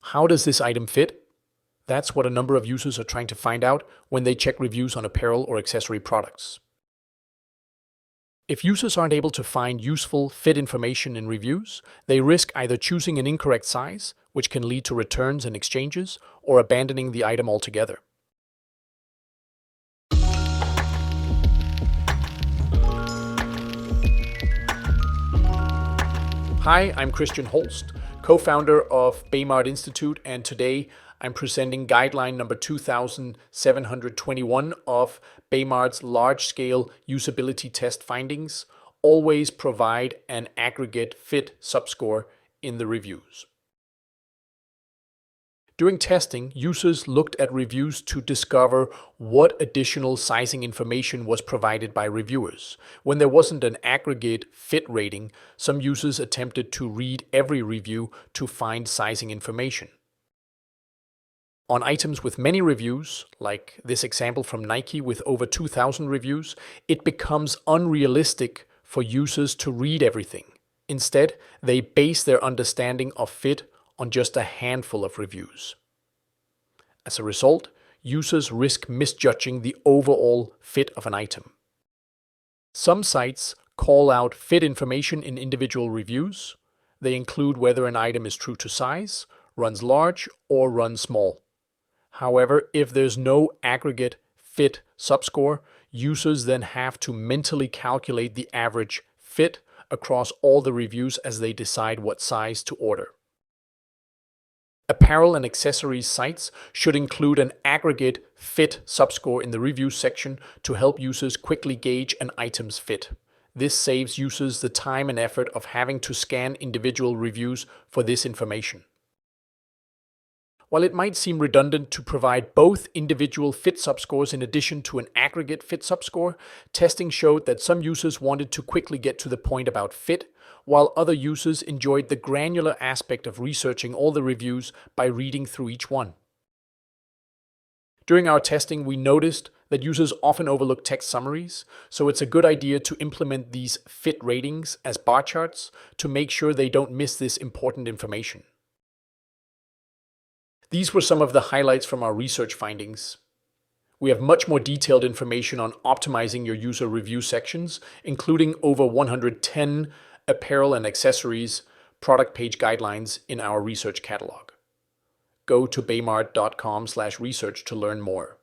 How does this item fit? That's what a number of users are trying to find out when they check reviews on apparel or accessory products. If users aren't able to find useful fit information in reviews, they risk either choosing an incorrect size, which can lead to returns and exchanges, or abandoning the item altogether. Hi, I'm Christian Holst, co-founder of Baymard Institute, and today I'm presenting guideline number 2721 of Baymard's large-scale usability test findings. Always provide an aggregate fit subscore in the reviews. During testing, users looked at reviews to discover what additional sizing information was provided by reviewers. When there wasn't an aggregate fit rating, some users attempted to read every review to find sizing information. On items with many reviews, like this example from Nike with over 2,000 reviews, it becomes unrealistic for users to read everything. Instead, they base their understanding of fit on just a handful of reviews. As a result, users risk misjudging the overall fit of an item. Some sites call out fit information in individual reviews. They include whether an item is true to size, runs large, or runs small. However, if there's no aggregate fit subscore, users then have to mentally calculate the average fit across all the reviews as they decide what size to order. Apparel and accessories sites should include an aggregate fit subscore in the review section to help users quickly gauge an item's fit. This saves users the time and effort of having to scan individual reviews for this information. While it might seem redundant to provide both individual fit subscores in addition to an aggregate fit subscore, testing showed that some users wanted to quickly get to the point about fit, while other users enjoyed the granular aspect of researching all the reviews by reading through each one. During our testing, we noticed that users often overlook text summaries, so it's a good idea to implement these fit ratings as bar charts to make sure they don't miss this important information. These were some of the highlights from our research findings. We have much more detailed information on optimizing your user review sections, including over 110 apparel and accessories product page guidelines in our research catalog. Go to baymard.com/research to learn more.